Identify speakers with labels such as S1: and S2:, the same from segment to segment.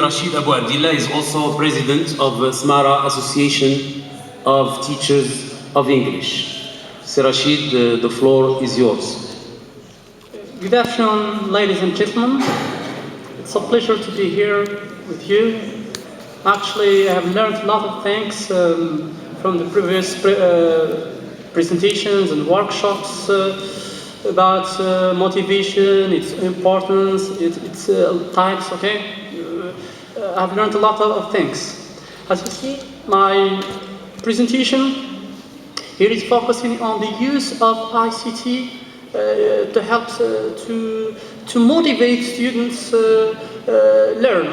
S1: Rashid Abu Abdillah is also president of the Smara Association of Teachers of English. Sir Rashid, the floor is yours.
S2: Good afternoon, ladies and gentlemen. It's a pleasure to be here with you. Actually, I have learned a lot of things from the previous presentations and workshops about motivation, its importance, its types, okay? I've learned a lot of things. As you see, my presentation here is focusing on the use of ICT to help to motivate students learn,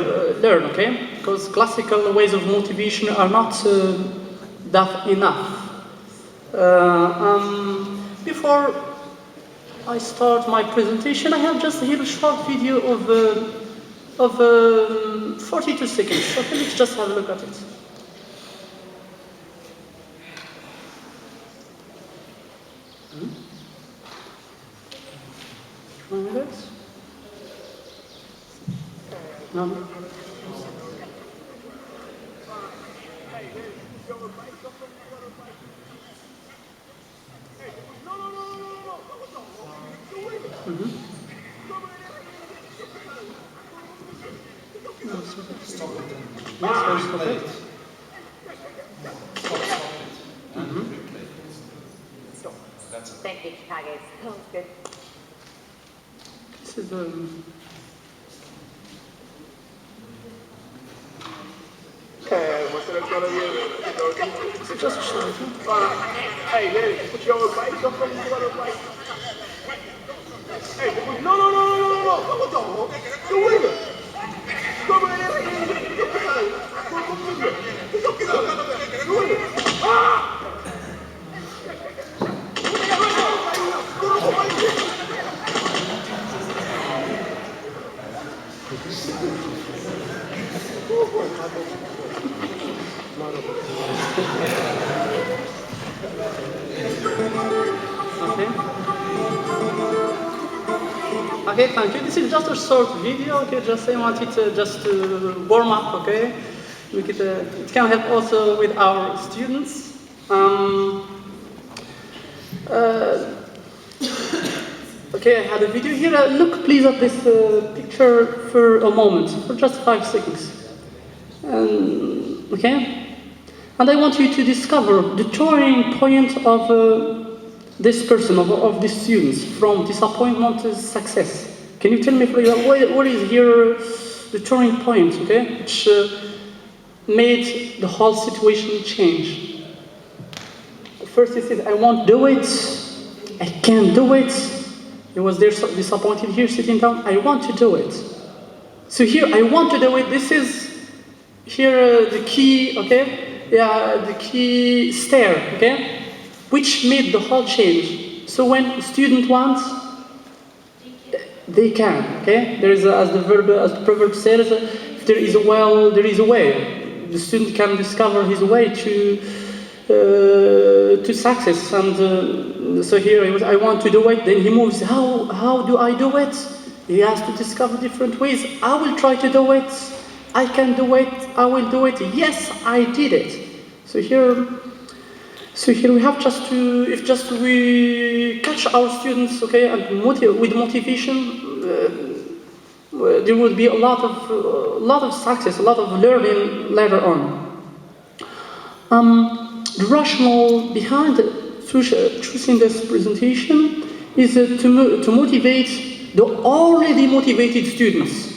S2: okay? Because classical ways of motivation are not that enough. Before I start my presentation, I have just here a short video of 42 seconds. Okay, let's just have a look at it. No.
S3: Stop it.
S2: Yes, stop it.
S3: That's it.
S4: Thank you, Chicago. Sounds good.
S2: This is just a short.
S5: Hey, man, put your face up on the face. Hey, no. What the? The winner. Come on, the winner. Ah!
S2: Okay, thank you. This is just a short video. Okay, just I wanted to just warm up. Okay, make it. It can help also with our students. Okay, I had a video here. Look, please, at this picture for a moment, for just 5 seconds. Okay, and I want you to discover the turning point of this person, of these students, from disappointment to success. Can you tell me, for example, what is here the turning point, okay, which made the whole situation change? First he said, I won't do it, I can't do it. He was there so disappointed here sitting down, I want to do it. So here, I want to do it, this is here the key, okay, yeah, the key stair, okay, which made the whole change. So when a student wants, they can, okay? There is, as the proverb says, if there is a well, there is a way. The student can discover his way to success. And so here he was, I want to do it. Then he moves, how do I do it? He has to discover different ways. I will try to do it. I can do it. I will do it. Yes, I did it. So here we have just to, if just we catch our students, okay, and with motivation, there will be a lot of success, a lot of learning later on. The rationale behind choosing this presentation is to motivate the already motivated students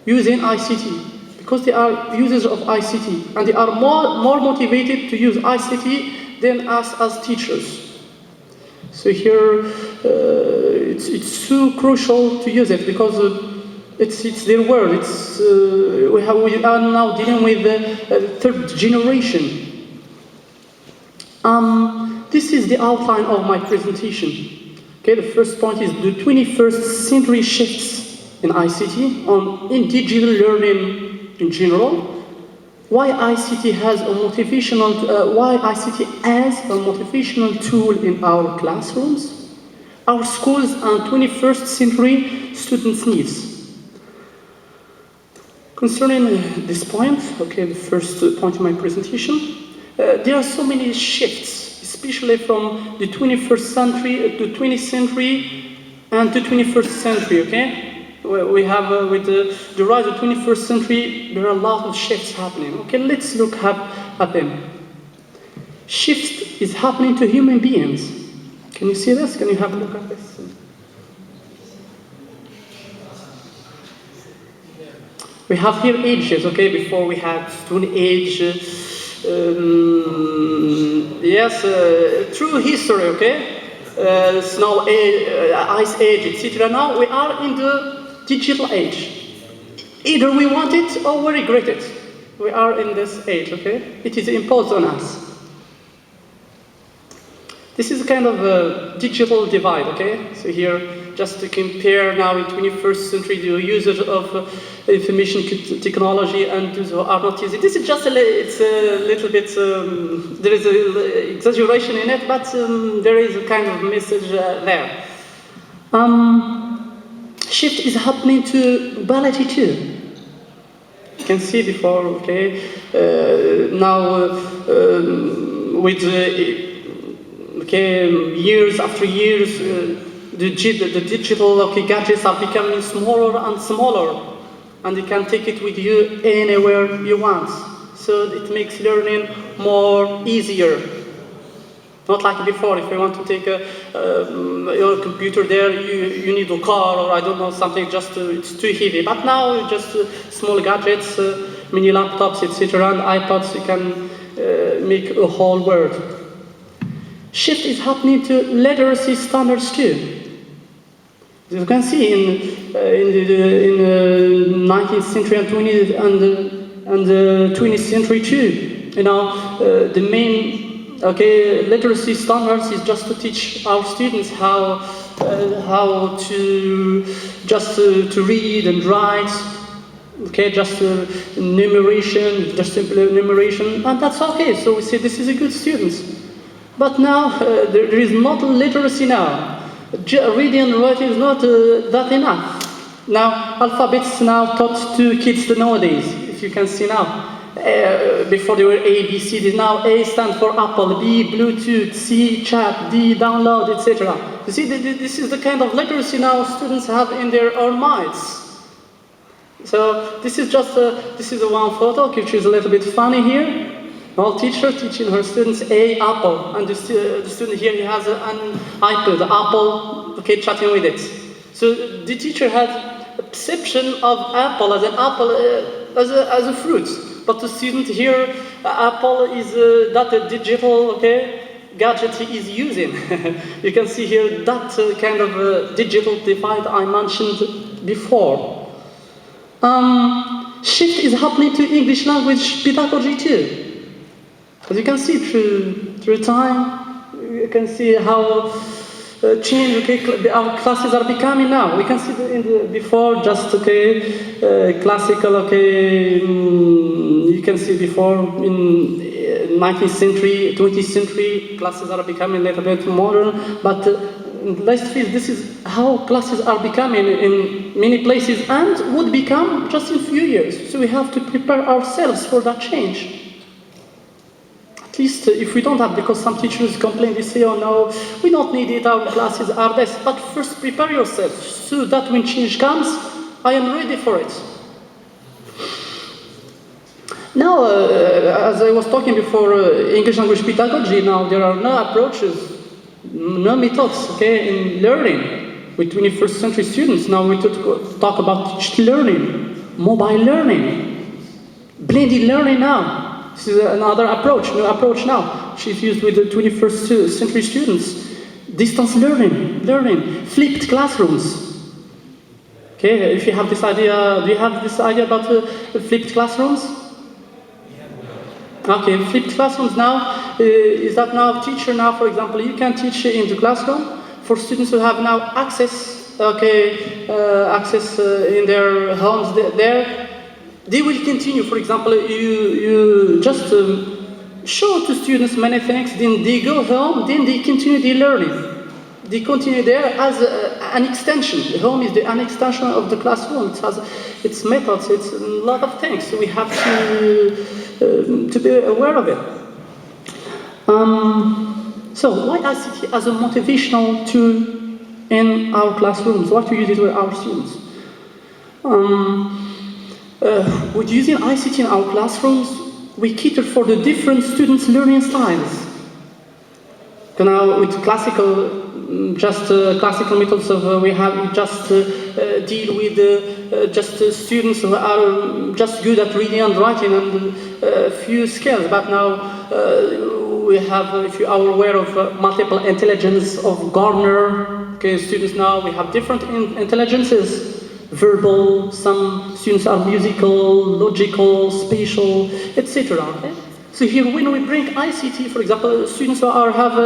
S2: using ICT, because they are users of ICT, and they are more motivated to use ICT than us as teachers. So here, it's so crucial to use it, because it's their world. We are now dealing with the third generation. This is the outline of my presentation. Okay, the first point is the 21st century shifts in ICT in digital learning in general. Why ICT as a motivational tool in our classrooms, our schools, and 21st century students' needs. Concerning this point, okay, the first point in my presentation, there are so many shifts, especially from the 21st century to 20th century and to 21st century, okay? We have, with the rise of 21st century, there are a lot of shifts happening. Okay, let's look at them. Shift is happening to human beings. Can you see this? Can you have a look at this? We have here ages, okay? Before we had Stone Age, true history, okay? Snow age, Ice Age, etc. Now we are in the digital age. Either we want it or we regret it. We are in this age, okay? It is imposed on us. This is a kind of a digital divide, okay? So here, just to compare now in 21st century the users of information technology and those who are not using. This is just it's a little bit, there is an exaggeration in it, but there is a kind of message there. Shift is happening to biology too. You can see before, okay, now with years after years, the digital gadgets are becoming smaller and smaller, and you can take it with you anywhere you want. So it makes learning more easier. Not like before, if you want to take your computer there, you need a car or I don't know, something it's too heavy. But now, just small gadgets, mini laptops, etc., and iPods, you can make a whole world. Shift is happening to literacy standards too. As you can see in the 19th century and 20th and the 20th century too. You know, the main literacy standards is just to teach our students how to just to read and write. Okay, just enumeration, just simple enumeration, and that's okay. So we say this is a good student. But now there is not literacy now. Reading and writing is not that enough. Now alphabets now taught to kids nowadays. If you can see now. Before they were A, B, C, D. Now A stands for Apple, B, Bluetooth, C, chat, D, download, etc. You see, this is the kind of literacy now students have in their own minds. So this is just this is one photo which is a little bit funny here. One teacher teaching her students Apple, and the student here he has an iPad, Apple, okay, chatting with it. So the teacher had a perception of Apple as an apple as a fruit. But the student here, Apple is that digital gadget he is using. You can see here that kind of digital divide I mentioned before. Shift is happening to English language pedagogy too. As you can see through time, you can see how change our classes are becoming now. We can see before just classical you can see before in 19th century, 20th century classes are becoming a little bit modern, but let's face this is how classes are becoming in many places and would become just in a few years. So we have to prepare ourselves for that change. At least if we don't have, because some teachers complain, they say, oh no, we don't need it, our classes are best. But first prepare yourself so that when change comes, I am ready for it. Now, as I was talking before, English language pedagogy, now there are no approaches, no methods, in learning with 21st century students. Now we talk about digital learning, mobile learning, blended learning now. This is another approach, new approach now, which is used with the 21st century students. Distance learning, flipped classrooms. Okay, if you have this idea, do you have this idea about flipped classrooms? Okay, flipped classrooms now, is that now teacher now, for example, you can teach in the classroom for students who have now access, access in their homes there. They will continue, for example, you just show to students many things, then they go home, then they continue their learning. they continue there as an extension. The home is an extension of the classroom. It has its methods, it's a lot of things. So we have to be aware of it. So why ICT as a motivational tool in our classrooms? Why to use it with our students? With using ICT in our classrooms, we cater for the different students' learning styles. Now, with classical methods of we have just deal with just students who are just good at reading and writing and a few skills. But now we have, if you are aware of multiple intelligence of Gardner, okay, students now we have different intelligences. Verbal, some students are musical, logical, spatial, etc. Okay? So here when we bring ICT, for example, students who have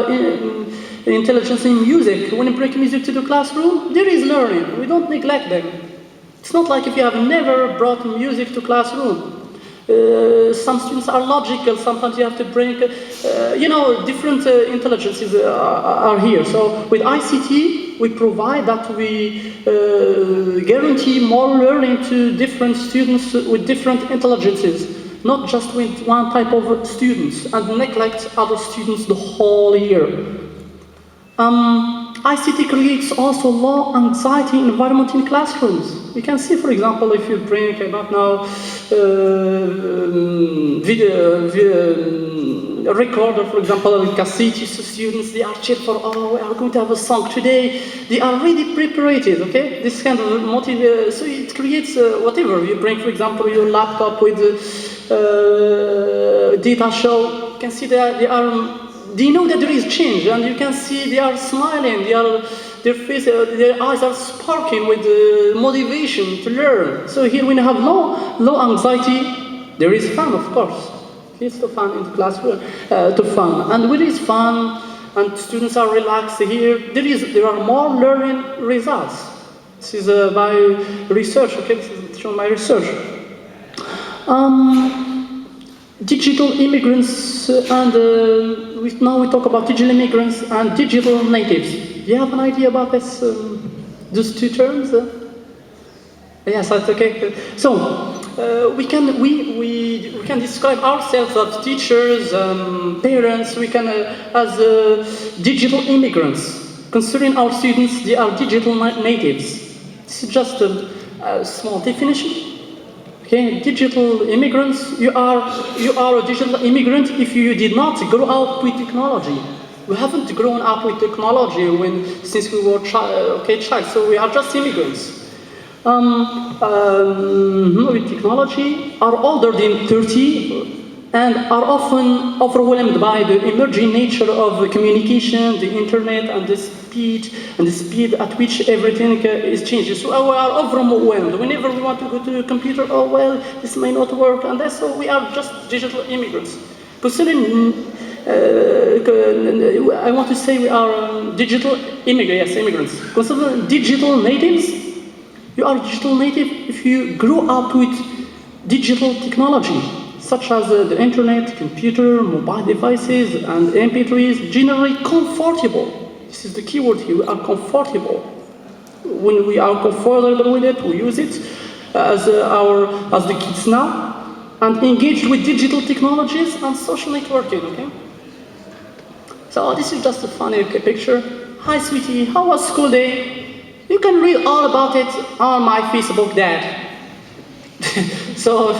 S2: intelligence in music, when we bring music to the classroom, there is learning, we don't neglect them. It's not like if you have never brought music to classroom. Some students are logical, sometimes you have to bring, different intelligences are here. So with ICT, we provide that we guarantee more learning to different students with different intelligences, not just with one type of students, and neglect other students the whole year. ICT creates also low anxiety environment in classrooms. You can see, for example, if you bring about now a recorder, for example, with cassette to students, they are cheerful, oh, we are going to have a song today. They are really prepared, okay? This kind of motive, so it creates whatever. You bring, for example, your laptop with data show, you can see that they know that there is change, and you can see they are smiling, their face, their eyes are sparkling with motivation to learn. So here when you have low anxiety, there is fun, of course. It's the fun in the classroom, to fun. And when it's fun and students are relaxed here, there are more learning results. This is by research, okay, this is from my research. Digital immigrants, and now we talk about digital immigrants and digital natives. Do you have an idea about this, those two terms? Yes, that's okay. So we can describe ourselves as teachers, parents. We can as digital immigrants. Considering our students, they are digital natives. This is just a small definition. Okay, digital immigrants, you are a digital immigrant if you did not grow up with technology. We haven't grown up with technology since we were child, so we are just immigrants. With technology, are older than 30 and are often overwhelmed by the emerging nature of communication, the internet, and the speed at which everything is changing. So we are overwhelmed. Whenever we want to go to the computer, oh well, this may not work, and that's so we are just digital immigrants. Considering, I want to say we are digital immigrants. Considering digital natives, you are digital native if you grew up with digital technology, such as the internet, computer, mobile devices, and MP3s, generally comfortable. This is the key word here, we are comfortable. When we are comfortable with it, we use it as the kids now, and engaged with digital technologies and social networking, okay? So this is just a funny picture. Hi sweetie, how was school day? You can read all about it on my Facebook, Dad. So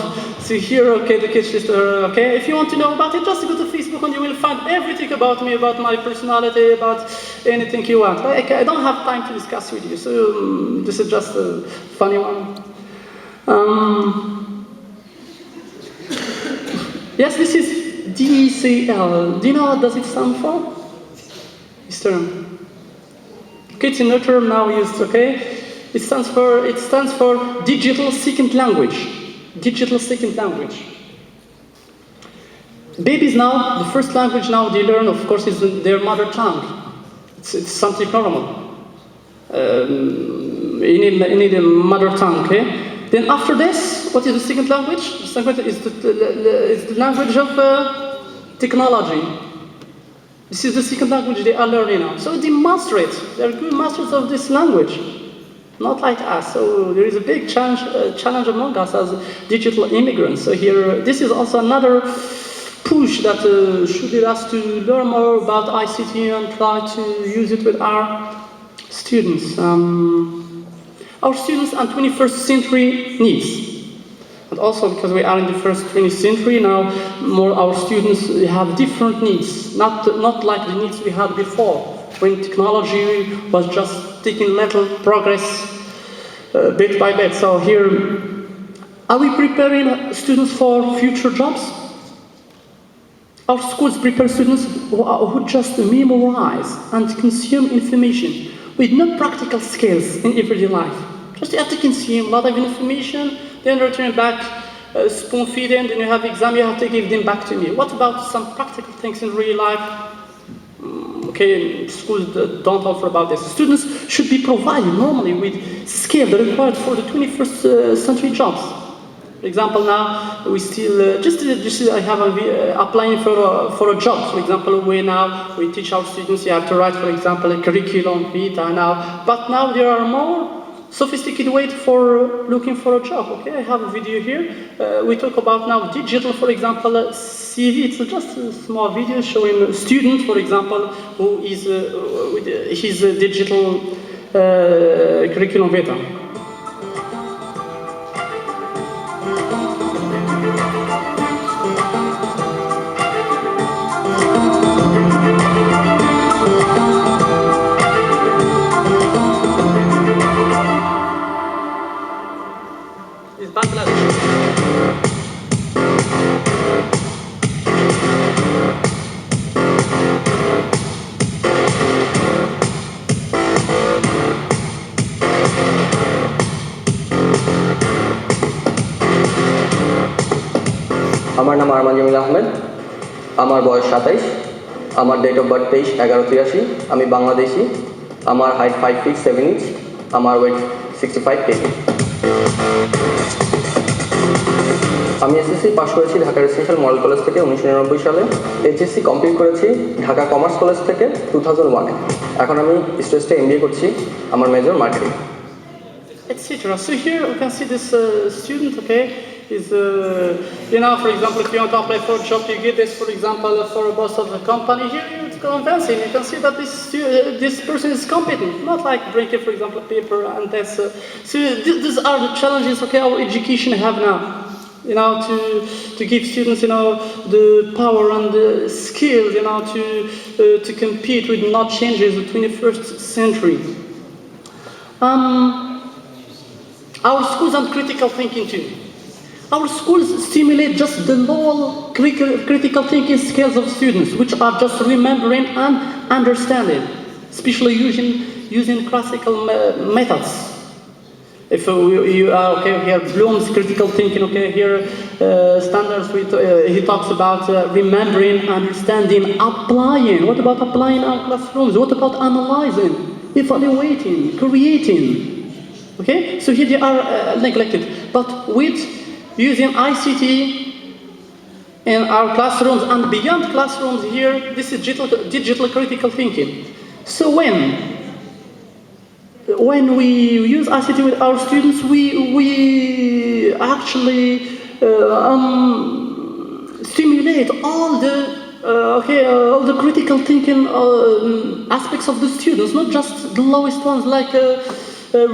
S2: here, okay, the kids just, okay, if you want to know about it, just go to Facebook and you will find everything about me, about my personality, about anything you want. I don't have time to discuss with you, so this is just a funny one. Yes, this is DCL. Do you know what does it stand for? This term. Okay, it's a new term now used, okay? It stands for digital second language. Digital second language. Babies now, the first language now they learn, of course, is their mother tongue. It's something normal. You need a mother tongue, okay? Then after this, what is the second language? The second is the language of technology. This is the second language they are learning now. So they master it. They're good masters of this language. Not like us. So there is a big challenge among us as digital immigrants. So here, this is also another push that should lead us to learn more about ICT and try to use it with our students. Our students and 21st century needs. But also because we are in the first 20th century now, more our students have different needs, not like the needs we had before, when technology was just taking little progress bit by bit. So here, are we preparing students for future jobs? Our schools prepare students who just memorize and consume information with no practical skills in everyday life. Just you have to consume a lot of information, then return back, spoon feed them, then you have exam, you have to give them back to me. What about some practical things in real life? Okay, schools don't offer about this. Students should be provided normally with skills that are required for the 21st century jobs. For example, now we still just I have applying for a job. For example, we teach our students you have to write, for example, a curriculum vitae now. But now there are more sophisticated ways for looking for a job. Okay, I have a video here. We talk about now digital, for example, CV. It's just a small video showing a student, for example, who is with his digital curriculum vitae. It's Bangladesh.
S4: আমার নাম আরমান জামিল আহমেদ, আমার বয়স 27, আমার date of birth 23/11/83, আমি বাংলাদেশি, আমার height 5 feet 7 inch, আমার wait 65 kg। আমি SSC pass করেছি ঢাকা রেসিডেন্সিয়াল মডেল কলেজ থেকে 1999 সালে। এইচএসসি কমপ্লিট করেছি ঢাকা কমার্স কলেজ থেকে 2001-এ। এখন আমি স্টেজে এমবিএ করছি, আমার major marketing.
S2: Etc. So here we can see this student, okay, is, for example, if you want to apply for a job, you get this, for example, for a boss of the company. Here it's convincing. You can see that this person is competent, not like breaking, for example, a paper and that's. So these are the challenges, okay, our education have now. To give students, the power and the skills, to compete with not changes of the 21st century. Our schools and critical thinking too. Our schools stimulate just the low critical thinking skills of students, which are just remembering and understanding, especially using classical methods. If you are okay here, Bloom's critical thinking. Okay, here standards. He talks about remembering, understanding, applying. What about applying our classrooms? What about analyzing, evaluating, creating? Okay, so here they are neglected. But with using ICT in our classrooms and beyond classrooms, here this is digital critical thinking. So when we use ICT with our students, we actually stimulate all the critical thinking aspects of the students, not just the lowest ones like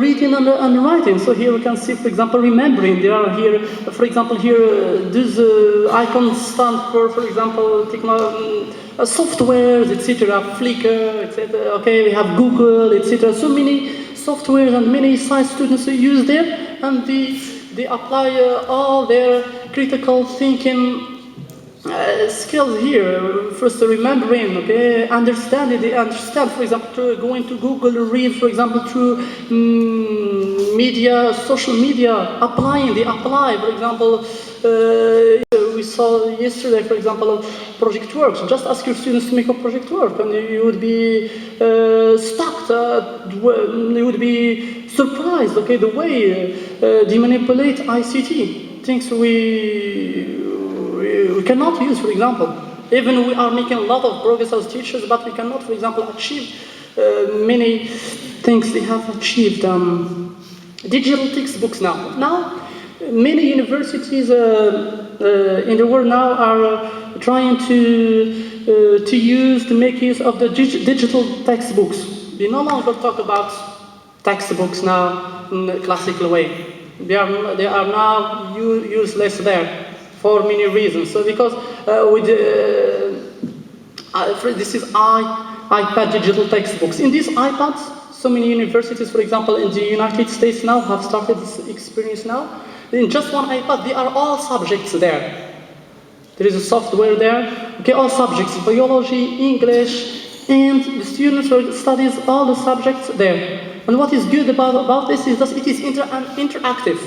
S2: reading and writing. So here we can see, for example, remembering. There are here, for example, here these icons stand for example, softwares, etc. Flickr, etc. Okay, we have Google, etc. So many softwares and many science students use there, and they apply all their critical thinking skills here. First, remembering, okay, understanding. They understand, for example, going to Google, read, for example, through media, social media, applying. They apply, for example. We saw yesterday, for example, project works. Just ask your students to make a project work, and you would be stuck. You would be surprised, okay, the way they manipulate ICT. Things we cannot use, for example. Even we are making a lot of progress as teachers, but we cannot, for example, achieve many things they have achieved. Digital textbooks now. Now, many universities in the world now are trying to make use of the digital textbooks. We no longer talk about textbooks now in a classical way. They are now useless there for many reasons. So because this is iPad digital textbooks. In these iPads, so many universities, for example, in the United States now have started this experience now. In just one iPad, they are all subjects there. There is a software there, okay, all subjects, biology, English, and the students studies all the subjects there. And what is good about this is that it is an interactive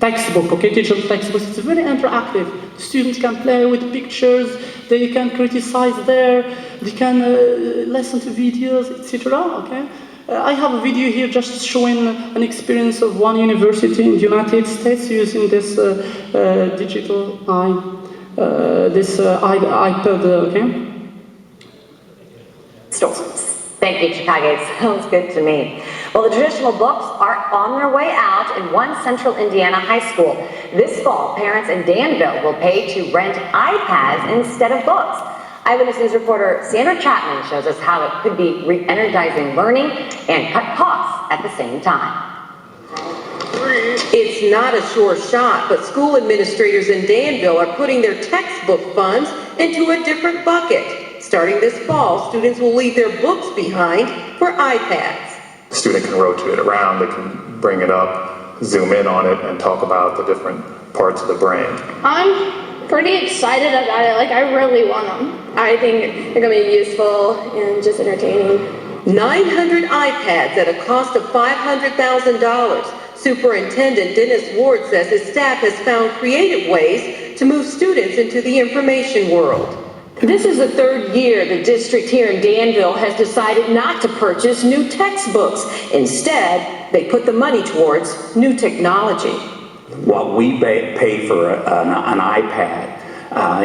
S2: textbook, okay, digital textbooks. It's very interactive. The students can play with pictures, they can criticize there, they can listen to videos, etc. Okay. I have a video here just showing an experience of one university in the United States using this digital iPad. Okay.
S3: Thank you, Chicago. It sounds good to me. Well, the traditional books are on their way out in one central Indiana high school. This fall, parents in Danville will pay to rent iPads instead of books. Eyewitness News reporter Sandra Chapman shows us how it could be re-energizing learning and cut costs at the same time.
S6: It's not a sure shot, but school administrators in Danville are putting their textbook funds into a different bucket. Starting this fall, students will leave their books behind for iPads.
S7: The student can rotate it around, they can bring it up, zoom in on it, and talk about the different parts of the brain.
S8: I'm pretty excited about it. Like, I really want them. I think they're going to be useful and just entertaining.
S6: 900 iPads at a cost of $500,000. Superintendent Dennis Ward says his staff has found creative ways to move students into the information world.
S9: This is the third year the district here in Danville has decided not to purchase new textbooks. Instead, they put the money towards new technology.
S10: What we pay for an iPad,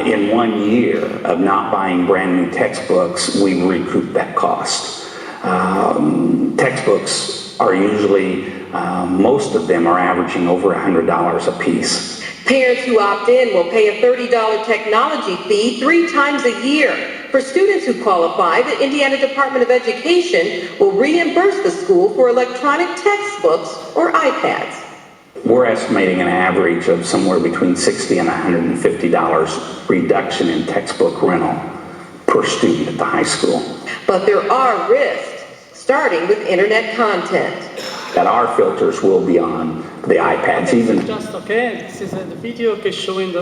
S10: in 1 year of not buying brand new textbooks, we recoup that cost. Textbooks are usually, most of them are averaging over $100 a piece.
S6: Parents who opt in will pay a $30 technology fee 3 times a year. For students who qualify, the Indiana Department of Education will reimburse the school for electronic textbooks or iPads.
S10: We're estimating an average of somewhere between $60 and $150 reduction in textbook rental per student at the high school.
S6: But there are risks, starting with internet content.
S10: That our filters will be on the iPads, even.
S2: Just okay. This is the video showing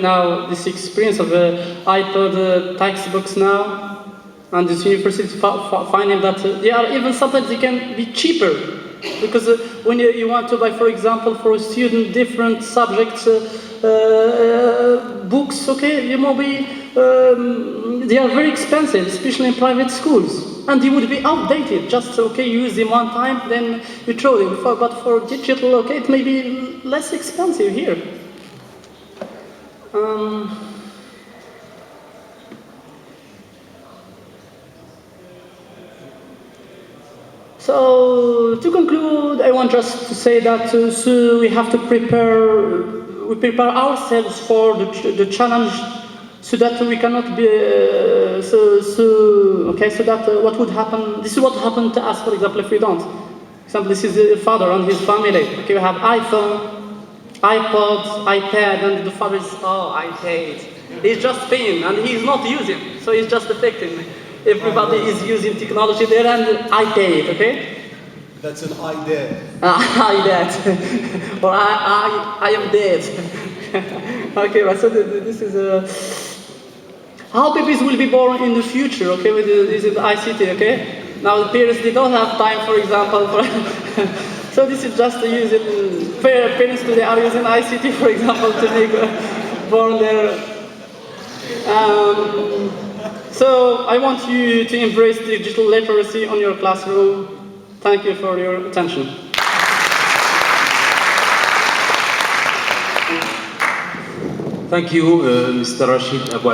S2: now this experience of the iPad textbooks now, and this university finding that they are even sometimes they can be cheaper, because when you want to buy, for example, for a student different subjects books, okay, you may be they are very expensive, especially in private schools. And they would be outdated, just okay, you use them one time, then you throw them. But for digital, okay, it may be less expensive here. So to conclude, I want just to say that so we have to prepare ourselves for the challenge, so that we cannot be so that what would happen, this is what happened to us, for example, if we don't. For example, this is the father and his family. Okay, we have iPhone, iPod, iPad, and the father is, I hate. He's just paying and he's not using, so he's just affecting. Everybody is using technology there, and I pay it, okay?
S5: That's an I dead.
S2: I dead. Or I am dead. Okay, right, so this is how babies will be born in the future, okay, with this is ICT, okay? Now the parents, they don't have time, for example, so this is just using, parents today are using ICT, for example, to be born there. So I want you to embrace digital literacy on your classroom. Thank you for your attention.
S1: Thank you, Mr. Rashid Abou